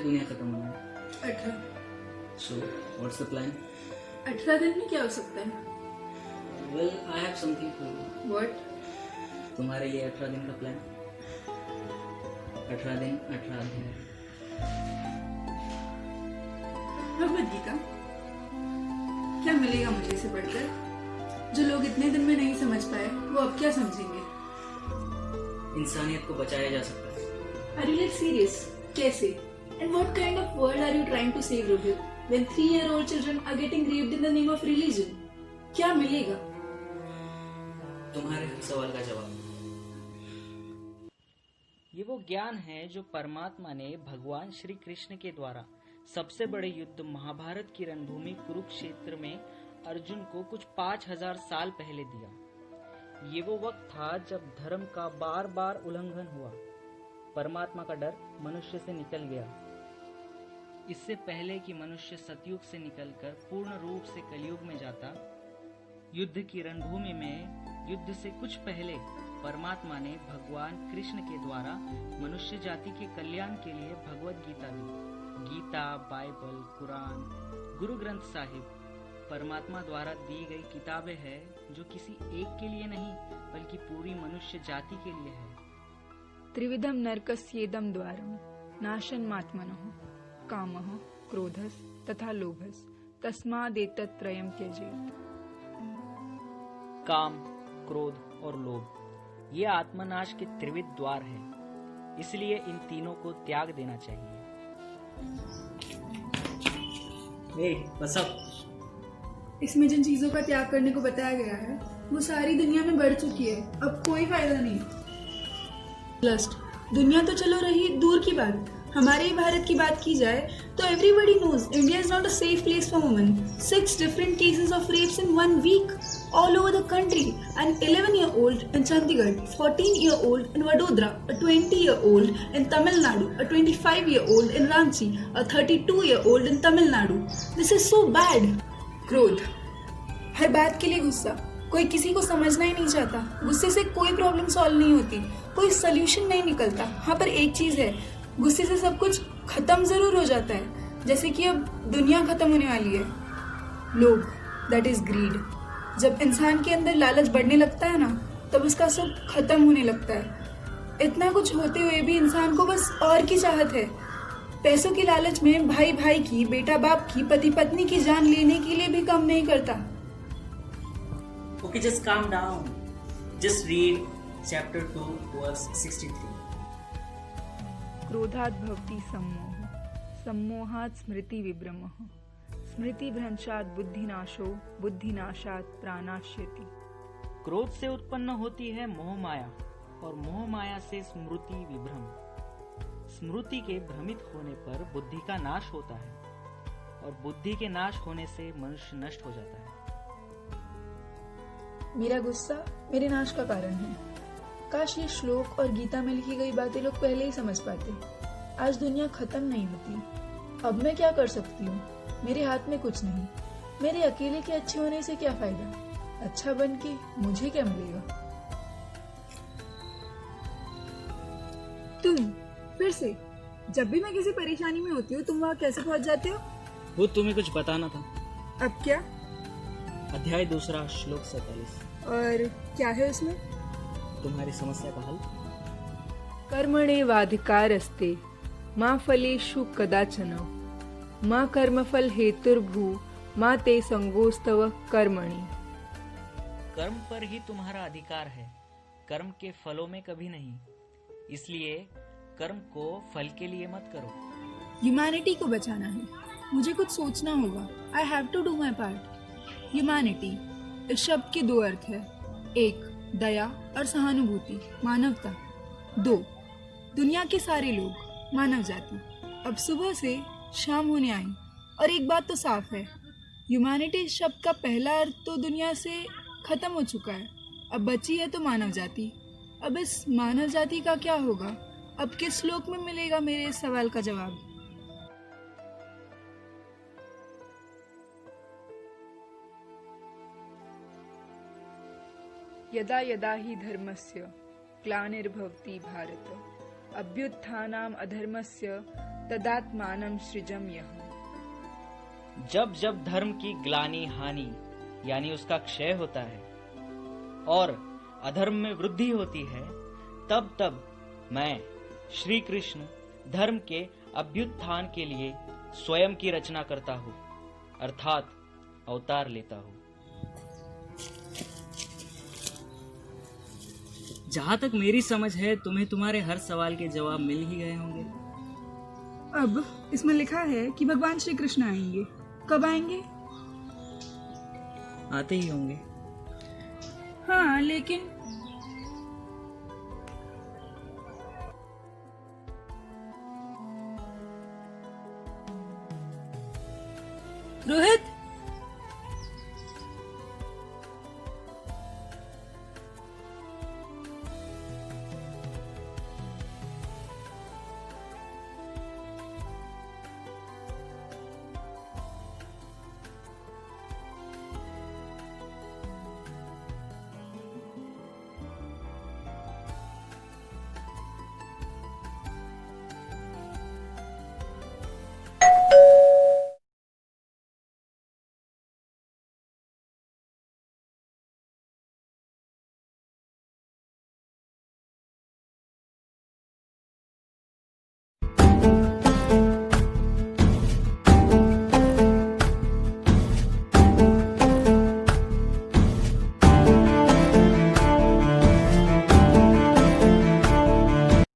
दुनिया खत्म होना है? 18। So what's the plan? 18 दिन में क्या हो सकता है? Well I have something for you. What? तुम्हारे लिए 18 दिन का प्लान। 18 दिन 18 अध्याय। भगवद गीता। क्या मिलेगा मुझे इसे पढ़कर? जो लोग इतने दिन में नहीं समझ पाए वो अब क्या समझेंगे? इंसानियत को बचाया जा सकता है। Are you like serious? कैसे? And what kind of world are you trying to save, Rohit? When 3-year-old children are getting raped in the name of religion? क्या मिलेगा? तुम्हारे हर सवाल का जवाब। ये वो ज्ञान है जो परमात्मा ने भगवान श्री कृष्ण के द्वारा सबसे बड़े युद्ध महाभारत की रणभूमि कुरुक्षेत्र में अर्जुन को कुछ 5000 साल पहले दिया। ये वो वक्त था जब धर्म का बार बार उल्लंघन हुआ। परमात्मा का डर मनुष्य से निकल गया। इससे पहले कि मनुष्य सतयुग से निकलकर पूर्ण रूप से कलयुग में जाता, युद्ध की रणभूमि में युद्ध से कुछ पहले परमात्मा ने भगवान कृष्ण के द्वारा मनुष्य जाति के कल्याण के लिए भगवद गीता दी। गीता, बाइबल, कुरान, गुरु ग्रंथ साहिब परमात्मा द्वारा दी गई किताबें हैं जो किसी एक के लिए नहीं बल्कि पूरी मनुष्य जाति के लिए है। त्रिविधम नरकस्येदं द्वारम नाशनमात्मनः कामः क्रोधस् तथा लोभस् तस्मादेतत्त्रयं त्यजेत्। काम, क्रोध और लोभ ये आत्मनाश के त्रिविध द्वार हैं, इसलिए इन तीनों को त्याग देना चाहिए। What's up? इसमें जिन चीजों का त्याग करने को बताया गया है वो सारी दुनिया में बढ़ चुकी है। अब कोई फायदा नहीं। लस्ट। दुनिया तो चलो रही दूर की बात, हमारे ही भारत की बात की जाए तो everybody knows India is not a safe place for women. 6 different cases of rapes in 1 week all over the country. An 11-year-old in Chandigarh, 14-year-old in Vadodara, a 20-year-old in Tamil Nadu, a 25-year-old in Ranchi, a 32-year-old in Tamil Nadu. This is so bad. क्रोध। हर बात के लिए गुस्सा। कोई किसी को समझना ही नहीं चाहता। गुस्से से कोई प्रॉब्लम सॉल्व नहीं होती, कोई सोल्यूशन नहीं निकलता। हाँ, पर एक चीज है, गुस्से से सब कुछ खत्म जरूर हो जाता है। जैसे कि अब दुनिया खत्म होने वाली है। लोभ, दैट इज ग्रीड। जब इंसान के अंदर लालच बढ़ने लगता है ना, तब उसका सब खत्म होने लगता है। इतना कुछ होते हुए भी इंसान को बस और की चाहत है। पैसों की लालच में भाई भाई की, बेटा बाप की, पति पत्नी की जान लेने के लिए भी कम नहीं करता। Okay, just calm down. Just read chapter 2 verse 63. क्रोधात् भवति सम्मोहः, सम्मोहात् स्मृति विभ्रमः, स्मृति भ्रंशात् बुद्धिनाशो, बुद्धिनाशात् प्राणाश्यति। क्रोध से उत्पन्न होती है मोह माया और मोह माया से स्मृति विभ्रम। स्मृति के भ्रमित होने पर बुद्धि का नाश होता है और बुद्धि के नाश होने से मनुष्य नष्ट हो जाता है। मेरा गुस्सा मेरे नाश का कारण है। काश ये श्लोक और गीता में लिखी गई बातें लोग पहले ही समझ पाते। आज दुनिया खत्म नहीं होती। अब मैं क्या कर सकती हूँ? मेरे हाथ में कुछ नहीं। मेरे अकेले के अच्छे होने से क्या फायदा? अच्छा बन के मुझे क्या मिलेगा? तुम फिर से, जब भी मैं किसी परेशानी में होती हूँ तुम वहाँ कैसे पहुँच जाते हो? वो तुम्हें कुछ बताना था। अब क्या? अध्याय 2 श्लोक 47। और क्या है उसमें? तुम्हारी समस्या का हल। कर्मणेवाधिकारस्ते मा फलेषु कदाचन मा कर्मफल हेतुर्भू मा ते संगोस्तव कर्मणि। कर्म पर ही तुम्हारा अधिकार है, कर्म के फलों में कभी नहीं। इसलिए कर्म को फल के लिए मत करो। ह्यूमैनिटी को बचाना है, मुझे कुछ सोचना होगा। I have to do my part. Humanity इस शब्द के 2 अर्थ है। 1 दया और सहानुभूति, मानवता। 2 दुनिया के सारे लोग, मानव जाति। अब सुबह से शाम होने आई और एक बात तो साफ है, ह्यूमैनिटी शब्द का पहला अर्थ तो दुनिया से खत्म हो चुका है। अब बची है तो मानव जाति। अब इस मानव जाति का क्या होगा? अब किस श्लोक में मिलेगा मेरे इस सवाल का जवाब? यदा यदा हि धर्मस्य ग्लानिर्भवति भारत अभ्युत्थानाम् अधर्मस्य तदात्मानं सृजम्यहम्। जब जब धर्म की ग्लानि हानि यानी उसका क्षय होता है और अधर्म में वृद्धि होती है, तब तब मैं श्री कृष्ण धर्म के अभ्युत्थान के लिए स्वयं की रचना करता हूँ, अर्थात अवतार लेता हूँ। जहाँ तक मेरी समझ है, तुम्हें तुम्हारे हर सवाल के जवाब मिल ही गए होंगे। अब इसमें लिखा है कि भगवान श्री कृष्ण आएंगे। कब आएंगे? आते ही होंगे। हाँ, लेकिन रोहित,